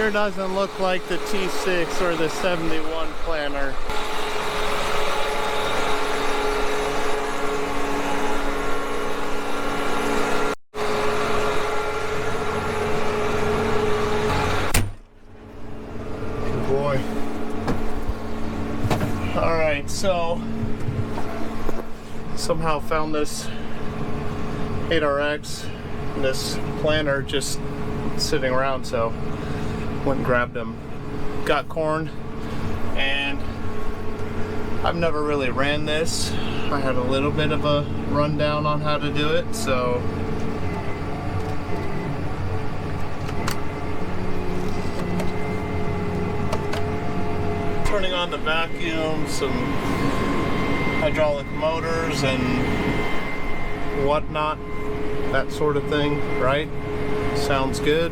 Sure doesn't look like the T6 or the 71 planter. Good boy. Alright, so somehow found this 8RX, this planter just sitting around, so went and grabbed them. Got corn, and I've never really ran this. I had a little bit of a rundown on how to do it, so turning on the vacuum, some hydraulic motors and whatnot, that sort of thing, right? Sounds good.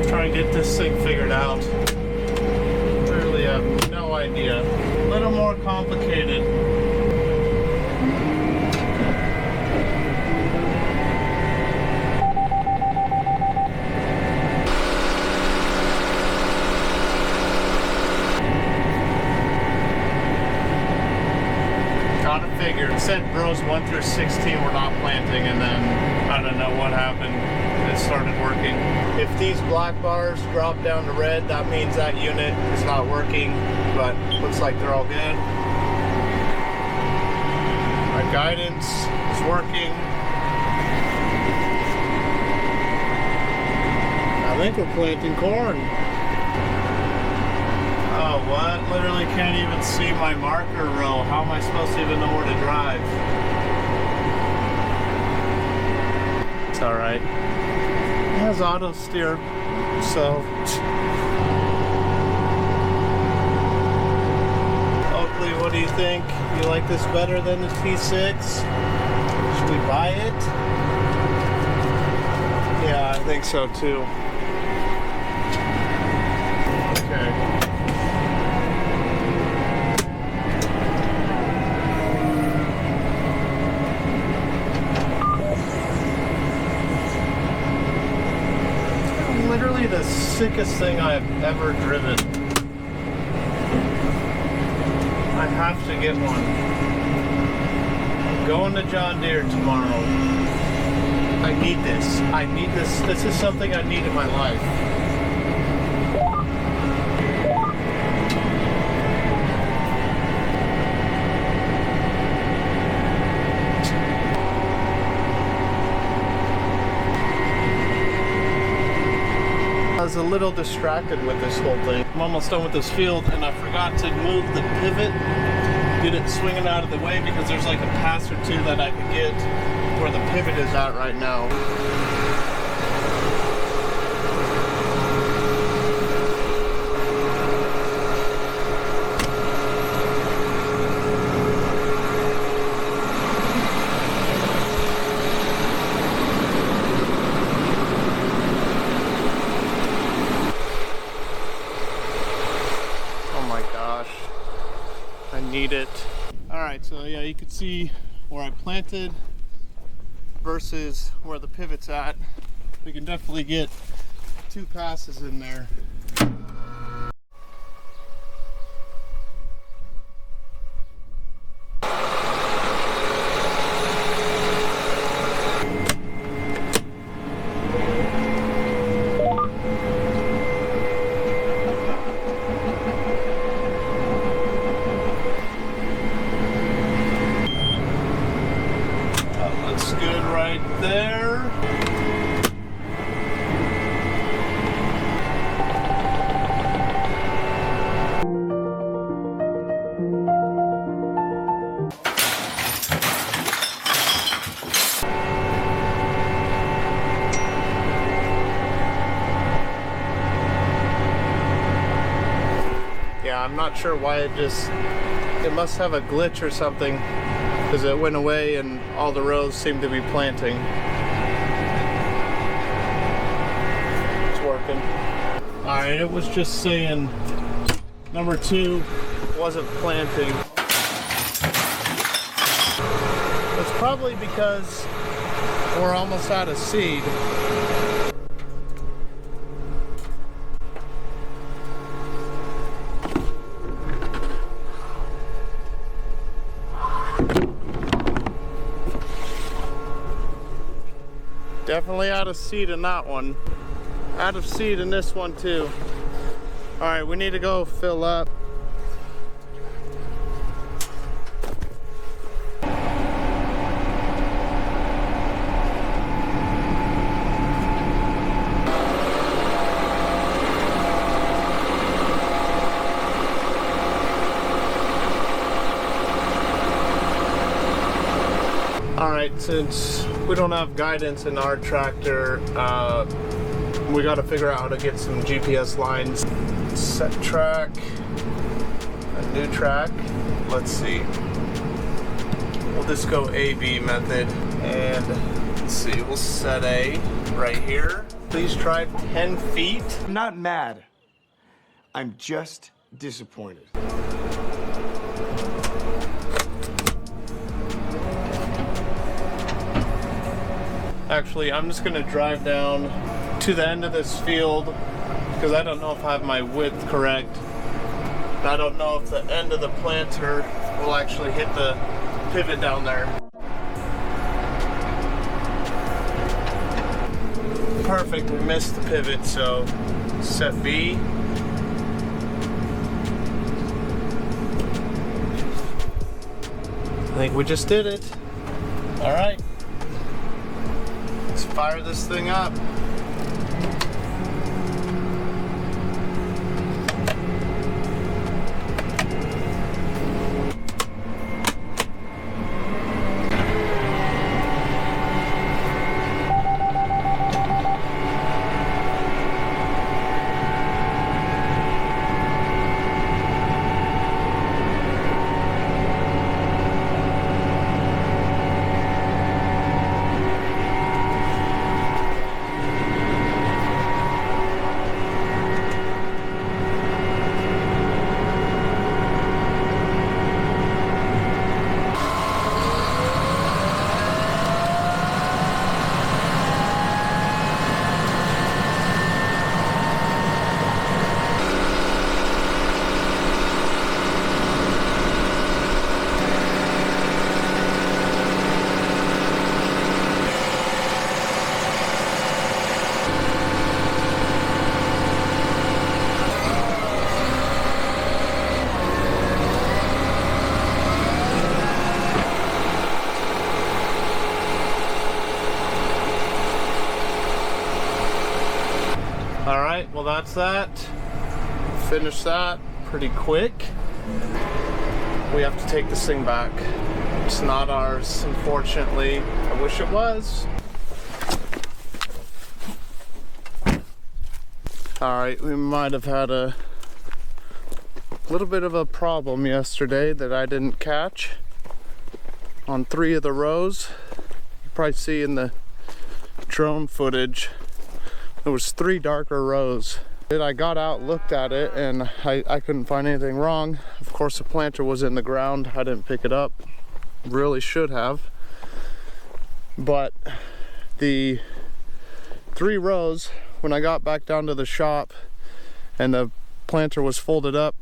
Try and get this thing figured out. Really have no idea. A little more complicated. It said rows 1 through 16 were not planting, and then I don't know what happened. It started working. If these black bars drop down to red, that means that unit is not working, but looks like they're all good. My guidance is working. I think we're planting corn. Oh, what? Literally can't even see my marker row. How am I supposed to even know where to drive? It's alright. It has auto steer, so. Oakley, what do you think? You like this better than the T6? Should we buy it? Yeah, I think so too. Okay. Literally the sickest thing I've ever driven. I have to get one. I'm going to John Deere tomorrow. I need this. I need this. This is something I need in my life. I was a little distracted with this whole thing. I'm almost done with this field, and I forgot to move the pivot, get it swinging out of the way, because there's like a pass or two that I could get where the pivot is at right now. I need it. Alright, so yeah, you can see where I planted versus where the pivot's at. We can definitely get 2 passes in there. There. Yeah, I'm not sure why it must have a glitch or something, because it went away and all the rows seem to be planting. It's working. Alright, Alright, it was just saying number 2 wasn't planting. It's probably because we're almost out of seed. Definitely out of seed in that one. Out of seed in this one too. Alright, we need to go fill up. Alright, since we don't have guidance in our tractor, we got to figure out how to get some GPS lines. Set track, a new track. Let's see. We'll just go A-B method, and let's see, we'll set A right here. Please drive 10 feet. I'm not mad. I'm just disappointed. Actually, I'm just gonna drive down to the end of this field because I don't know if I have my width correct. I don't know if the end of the planter will actually hit the pivot down there. Perfect, we missed the pivot, so set B. I think we just did it. All right. Let's fire this thing up. Alright, well that's that. Finish that pretty quick. We have to take this thing back. It's not ours, unfortunately. I wish it was. Alright, we might have had a little bit of a problem yesterday that I didn't catch on 3 of the rows. You probably see in the drone footage there was 3 darker rows. I got out, looked at it, and I couldn't find anything wrong. Of course, the planter was in the ground. I didn't pick it up. Really should have. But the 3 rows, when I got back down to the shop and the planter was folded up,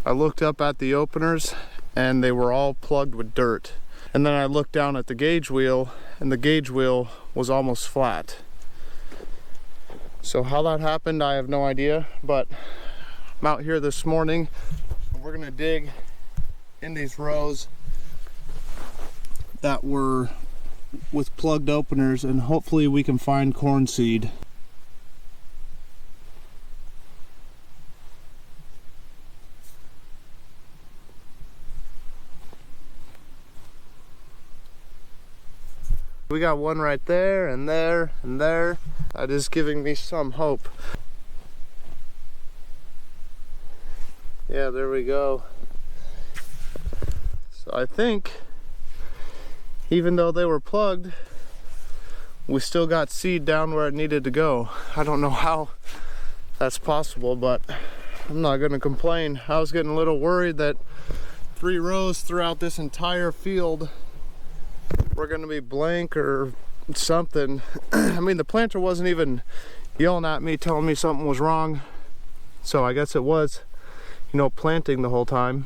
I looked up at the openers and they were all plugged with dirt. And then I looked down at the gauge wheel and the gauge wheel was almost flat. So how that happened, I have no idea, but I'm out here this morning and we're gonna dig in these rows that were with plugged openers, and hopefully we can find corn seed. We got one right there and there and there. That is giving me some hope. Yeah, there we go. So I think even though they were plugged, we still got seed down where it needed to go. I don't know how that's possible, but I'm not gonna complain. I was getting a little worried that 3 rows throughout this entire field were gonna be blank or something. I mean, the planter wasn't even yelling at me, telling me something was wrong. So I guess it was, you know, planting the whole time.